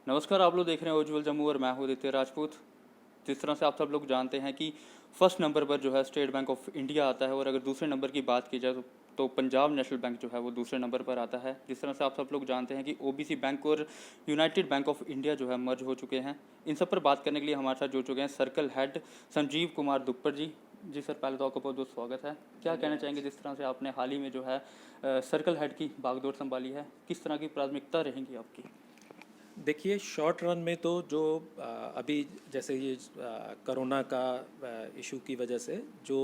नमस्कार, आप लोग देख रहे हैं उज्जवल जम्मू और मैं हूँ आदित्य राजपूत। जिस तरह से आप सब लोग जानते हैं कि फर्स्ट नंबर पर जो है स्टेट बैंक ऑफ इंडिया आता है और अगर दूसरे नंबर की बात की जाए तो पंजाब नेशनल बैंक जो है वो दूसरे नंबर पर आता है। जिस तरह से आप सब लोग जानते हैं कि ओबीसी बैंक और यूनाइटेड बैंक ऑफ इंडिया जो है मर्ज हो चुके हैं। इन सब पर बात करने के लिए हमारे साथ जुड़ चुके हैं सर्कल हेड संजीव कुमार दुप्पर जी। जी सर, पहले तो आपका बहुत बहुत स्वागत है। क्या कहना चाहेंगे जिस तरह से आपने हाल ही में जो है सर्कल हेड की बागडोर संभाली है, किस तरह की प्राथमिकता रहेंगी आपकी? देखिए, शॉर्ट रन में तो जो अभी जैसे ये कोरोना का इशू की वजह से जो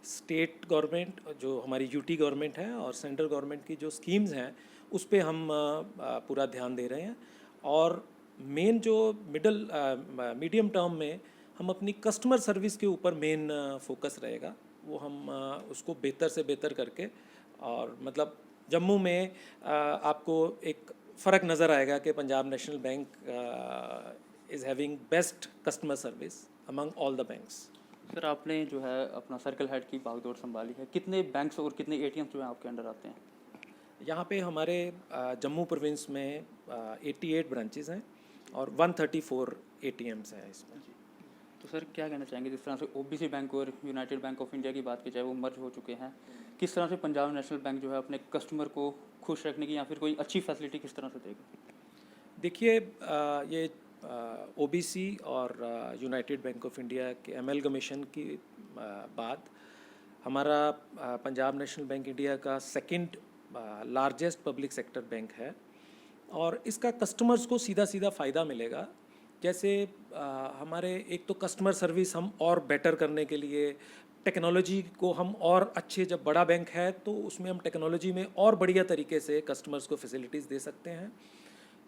स्टेट गवर्नमेंट, जो हमारी यूटी गवर्नमेंट है और सेंट्रल गवर्नमेंट की जो स्कीम्स हैं उस पे हम पूरा ध्यान दे रहे हैं। और मेन जो मीडियम टर्म में हम अपनी कस्टमर सर्विस के ऊपर मेन फोकस रहेगा। वो हम उसको बेहतर से बेहतर करके, और मतलब जम्मू में आपको एक फ़र्क नज़र आएगा कि Punjab national bank is having best customer service among all the banks. Sir, आपने जो है अपना सर्कल हेड की बागडोर संभाली है, कितने बैंक्स और कितने एटीएम जो है आपके अंडर आते हैं? यहाँ पे हमारे जम्मू प्रोविंस में 88 ब्रांचेस हैं और 134 एटीएम्स हैं इसमें। तो सर, क्या कहना चाहेंगे जिस तरह से ओबीसी बैंक और यूनाइटेड बैंक ऑफ इंडिया की बात की जाए वो मर्ज हो चुके हैं, किस तरह से पंजाब नेशनल बैंक जो है अपने कस्टमर को खुश रखने की या फिर कोई अच्छी फैसिलिटी किस तरह से देगा? देखिए, ये ओबीसी और यूनाइटेड बैंक ऑफ इंडिया के एमएलगमेशन की बाद हमारा पंजाब नेशनल बैंक इंडिया का second largest public sector bank है और इसका कस्टमर्स को सीधा सीधा फ़ायदा मिलेगा। जैसे हमारे एक तो कस्टमर सर्विस हम और बेटर करने के लिए टेक्नोलॉजी को हम और अच्छे, जब बड़ा बैंक है तो उसमें हम टेक्नोलॉजी में और बढ़िया तरीके से कस्टमर्स को फैसिलिटीज़ दे सकते हैं।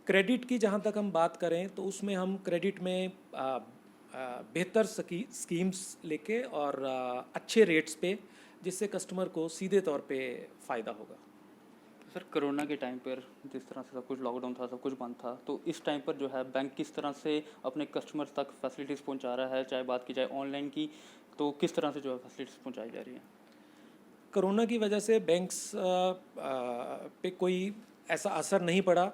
क्रेडिट की जहाँ तक हम बात करें तो उसमें हम क्रेडिट में बेहतर स्कीम्स लेके और अच्छे रेट्स पे, जिससे कस्टमर को सीधे तौर पे फ़ायदा होगा। सर, कोरोना के टाइम पर जिस तरह से सब कुछ लॉकडाउन था, सब कुछ बंद था, तो इस टाइम पर जो है बैंक किस तरह से अपने कस्टमर्स तक फैसिलिटीज़ पहुंचा रहा है? चाहे बात की जाए ऑनलाइन की, तो किस तरह से जो है फैसिलिटीज़ पहुंचाई जा रही है? कोरोना की वजह से बैंक्स पे कोई ऐसा असर नहीं पड़ा।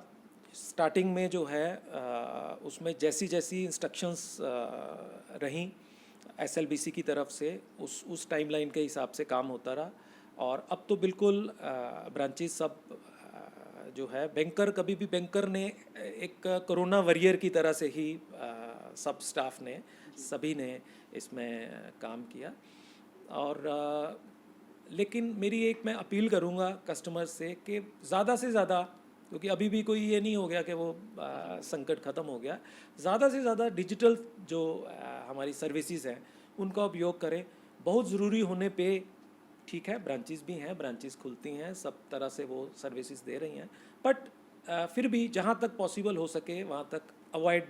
स्टार्टिंग में जो है उसमें जैसी जैसी इंस्ट्रक्शंस रहीं एसएलबीसी की तरफ से, उस टाइमलाइन के हिसाब से काम होता रहा। और अब तो बिल्कुल ब्रांचेस सब जो है, बैंकर कभी भी बैंकर ने एक कोरोना वॉरियर की तरह से ही सब स्टाफ ने, सभी ने इसमें काम किया। और लेकिन मेरी एक मैं अपील करूँगा कस्टमर्स से कि ज़्यादा से ज़्यादा, क्योंकि अभी भी कोई ये नहीं हो गया कि वो संकट ख़त्म हो गया, ज़्यादा से ज़्यादा डिजिटल जो हमारी सर्विसेज हैं उनका उपयोग करें। बहुत ज़रूरी होने पे ठीक है, ब्रांचेस भी हैं, ब्रांचेस खुलती हैं, सब तरह से वो सर्विसेज दे रही हैं, बट फिर भी जहाँ तक पॉसिबल हो सके वहाँ तक अवॉइड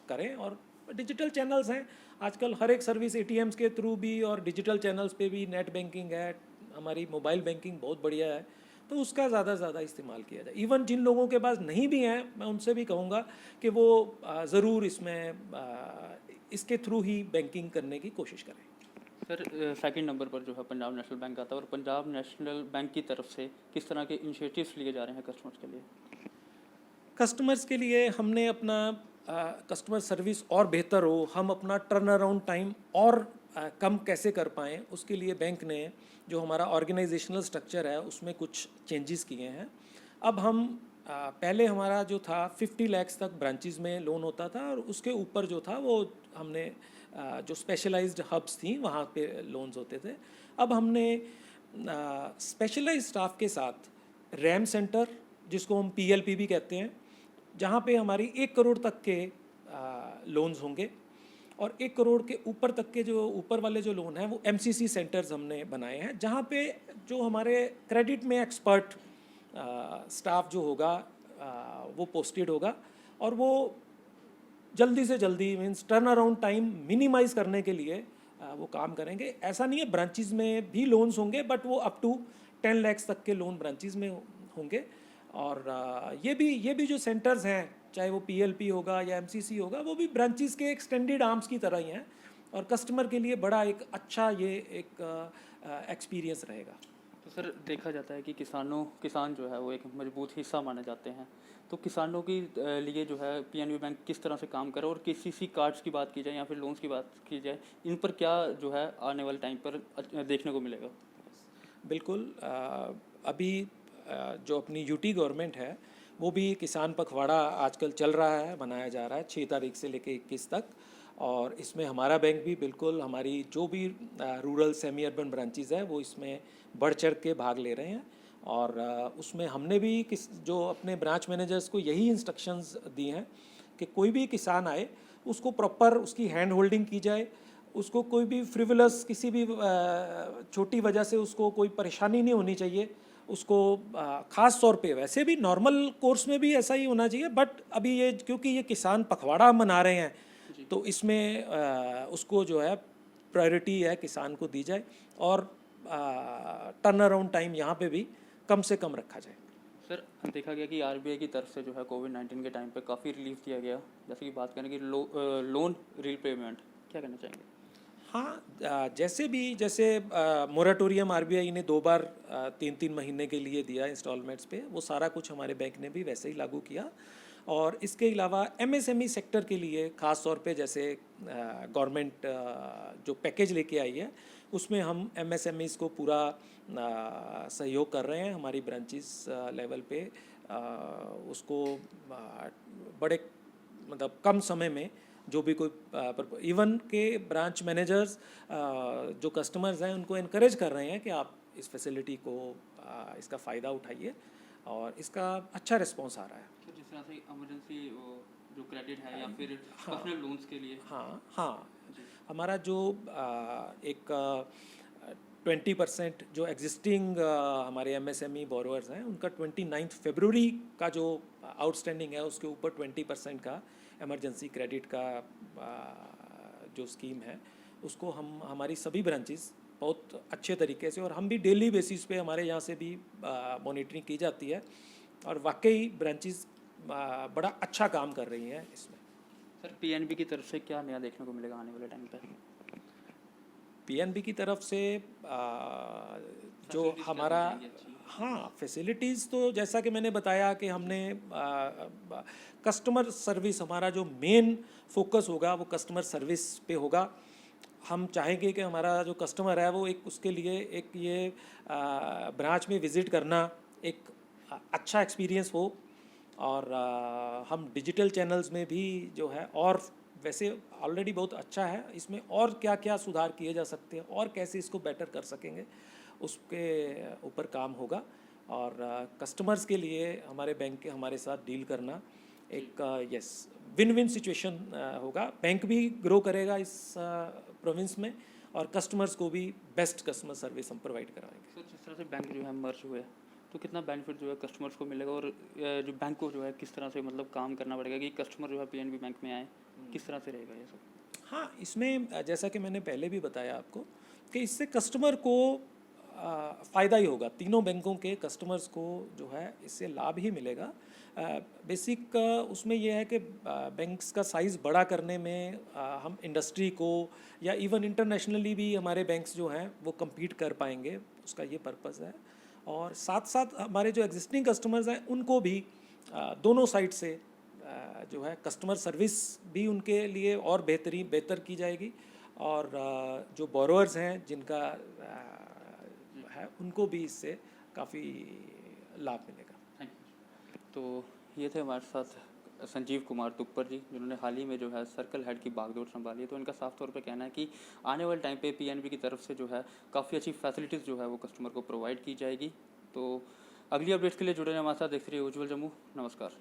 करें। और डिजिटल चैनल्स हैं आजकल, हर एक सर्विस एटीएम्स के थ्रू भी और डिजिटल चैनल्स पे भी नेट बैंकिंग है, हमारी मोबाइल बैंकिंग बहुत बढ़िया है, तो उसका ज़्यादा से ज़्यादा इस्तेमाल किया जाए। इवन जिन लोगों के पास नहीं भी हैं, मैं उनसे भी कहूँगा कि वो ज़रूर इसके थ्रू ही बैंकिंग करने की कोशिश करें। सर, सेकंड नंबर पर जो है पंजाब नेशनल बैंक आता है और पंजाब नेशनल बैंक की तरफ से किस तरह के इनिशिएटिव्स लिए जा रहे हैं कस्टमर्स के लिए? कस्टमर्स के लिए हमने अपना कस्टमर सर्विस और बेहतर हो, हम अपना टर्न अराउंड टाइम और कम कैसे कर पाएँ, उसके लिए बैंक ने जो हमारा ऑर्गेनाइजेशनल स्ट्रक्चर है उसमें कुछ चेंजेस किए हैं। अब हम पहले हमारा जो था 50 लाख तक ब्रांचेस में लोन होता था और उसके ऊपर जो था वो हमने जो स्पेशलाइज्ड हब्स थी वहाँ पे लोन्स होते थे। अब हमने स्पेशलाइज्ड स्टाफ के साथ रैम सेंटर, जिसको हम पीएलपी भी कहते हैं, जहाँ पे हमारी 1 करोड़ तक के लोन्स होंगे और 1 करोड़ के ऊपर तक के जो ऊपर वाले जो लोन हैं वो एमसीसी सेंटर्स हमने बनाए हैं, जहाँ पे जो हमारे क्रेडिट में एक्सपर्ट स्टाफ जो होगा वो पोस्टेड होगा और वो जल्दी से जल्दी means turn around time minimize करने के लिए वो काम करेंगे। ऐसा नहीं है, ब्रांचेस में भी लोन्स होंगे बट वो अप टू 10 लाख तक के लोन ब्रांचेस में होंगे। और ये भी जो सेंटर्स हैं, चाहे वो पीएलपी होगा या एमसीसी होगा, वो भी ब्रांचेस के एक्सटेंडेड आर्म्स की तरह ही हैं और कस्टमर के लिए बड़ा एक अच्छा ये एक एक्सपीरियंस रहेगा। तो सर देखा जाता है कि किसान जो है वो एक मजबूत हिस्सा माने जाते हैं, तो किसानों के लिए जो है पीएनबी बैंक किस तरह से काम करे, और केसीसी कार्ड्स की बात की जाए या फिर लोन्स की बात की जाए, इन पर क्या जो है आने वाले टाइम पर देखने को मिलेगा? बिल्कुल अभी जो अपनी यूटी गवर्नमेंट है वो भी किसान पखवाड़ा आजकल चल रहा है, मनाया जा रहा है 6 तारीख से लेकर 21 तक। और इसमें हमारा बैंक भी बिल्कुल, हमारी जो भी रूरल सेमी अर्बन ब्रांचेज है वो इसमें बढ़ चढ़ के भाग ले रहे हैं। और उसमें हमने भी जो अपने ब्रांच मैनेजर्स को यही इंस्ट्रक्शंस दी हैं कि कोई भी किसान आए उसको प्रॉपर उसकी हैंड होल्डिंग की जाए, उसको कोई भी फ्रिवलस किसी भी छोटी वजह से उसको कोई परेशानी नहीं होनी चाहिए। उसको ख़ास तौर पे, वैसे भी नॉर्मल कोर्स में भी ऐसा ही होना चाहिए, बट अभी ये क्योंकि ये किसान पखवाड़ा मना रहे हैं तो इसमें उसको जो है प्रायोरिटी है किसान को दी जाए, और टर्न अराउंड टाइम यहाँ पे भी कम से कम रखा जाए। सर देखा गया कि आरबीआई की तरफ से जो है कोविड-19 के टाइम पे काफ़ी रिलीफ दिया गया, जैसे कि बात करें कि लोन रीपेमेंट, क्या कहना चाहेंगे? हाँ, जैसे मोराटोरियम आरबीआई ने 2 बार 3-3 महीने के लिए दिया इंस्टॉलमेंट्स पे, वो सारा कुछ हमारे बैंक ने भी वैसे ही लागू किया। और इसके अलावा एमएसएमई सेक्टर के लिए ख़ास तौर पे जैसे गवर्नमेंट जो पैकेज लेके आई है उसमें हम एमएसएमईज़ को पूरा सहयोग कर रहे हैं। हमारी ब्रांचेस लेवल पे उसको बड़े मतलब कम समय में जो भी कोई इवन के ब्रांच मैनेजर्स जो कस्टमर्स हैं उनको इनकरेज कर रहे हैं कि आप इस फैसिलिटी को इसका फ़ायदा उठाइए, और इसका अच्छा रिस्पॉन्स आ रहा है। तो जिस तरह से इमरजेंसी जो क्रेडिट है या फिर पर्सनल लोन्स के लिए, हाँ हमारा जो एक 20% जो एग्जिस्टिंग हमारे एमएसएमई बोरोअर्स हैं उनका 29 फरवरी का जो आउटस्टैंडिंग है उसके ऊपर 20% का इमरजेंसी क्रेडिट का जो स्कीम है उसको हम हमारी सभी ब्रांचेस बहुत अच्छे तरीके से, और हम भी डेली बेसिस पे हमारे यहाँ से भी मॉनिटरिंग की जाती है, और वाकई ब्रांचेस बड़ा अच्छा काम कर रही हैं इसमें। सर पीएनबी की तरफ से क्या नया देखने को मिलेगा आने वाले टाइम पर? पीएनबी की तरफ से जो हमारा, हाँ फैसिलिटीज़ तो जैसा कि मैंने बताया कि हमने कस्टमर सर्विस, हमारा जो मेन फोकस होगा वो कस्टमर सर्विस पे होगा। हम चाहेंगे कि हमारा जो कस्टमर है वो एक उसके लिए एक ये ब्रांच में विज़िट करना एक अच्छा एक्सपीरियंस हो। और हम डिजिटल चैनल्स में भी जो है, और वैसे ऑलरेडी बहुत अच्छा है, इसमें और क्या क्या सुधार किए जा सकते हैं और कैसे इसको बेटर कर सकेंगे उसके ऊपर काम होगा। और कस्टमर्स के लिए हमारे बैंक के हमारे साथ डील करना एक यस विन विन सिचुएशन होगा। बैंक भी ग्रो करेगा इस प्रोविंस में, और कस्टमर्स को भी बेस्ट कस्टमर सर्विस हम प्रोवाइड कराएंगे। सर जिस तरह से बैंक जो है मर्ज हुए तो कितना बेनिफिट जो है कस्टमर्स को मिलेगा, और जो बैंक को जो है किस तरह से मतलब काम करना पड़ेगा कि कस्टमर जो है पीएनबी बैंक में आए, किस तरह से रहेगा ये सब? हाँ, इसमें जैसा कि मैंने पहले भी बताया आपको कि इससे कस्टमर को फ़ायदा ही होगा। तीनों बैंकों के कस्टमर्स को जो है इससे लाभ ही मिलेगा। बेसिक उसमें यह है कि बैंक्स का साइज़ बड़ा करने में हम इंडस्ट्री को या इवन इंटरनेशनली भी हमारे बैंक्स जो हैं वो compete कर पाएंगे, उसका ये पर्पज़ है। और साथ साथ हमारे जो एग्जिस्टिंग कस्टमर्स हैं उनको भी दोनों साइड से जो है कस्टमर सर्विस भी उनके लिए और बेहतर की जाएगी, और जो बोरोअर्स हैं जिनका है उनको भी इससे काफ़ी लाभ मिलेगा। Thank you. तो ये थे हमारे साथ संजीव कुमार तुप्पर जी, जिन्होंने हाल ही में जो है सर्कल हेड की बागडोर संभाली है। तो इनका साफ तौर पे कहना है कि आने वाले टाइम पे पीएनबी की तरफ से जो है काफ़ी अच्छी फैसिलिटीज़ जो है वो कस्टमर को प्रोवाइड की जाएगी। तो अगली अपडेट्स के लिए जुड़े रहने हमारे साथ, देखते रहिए उज्ज्वल जम्मू। नमस्कार।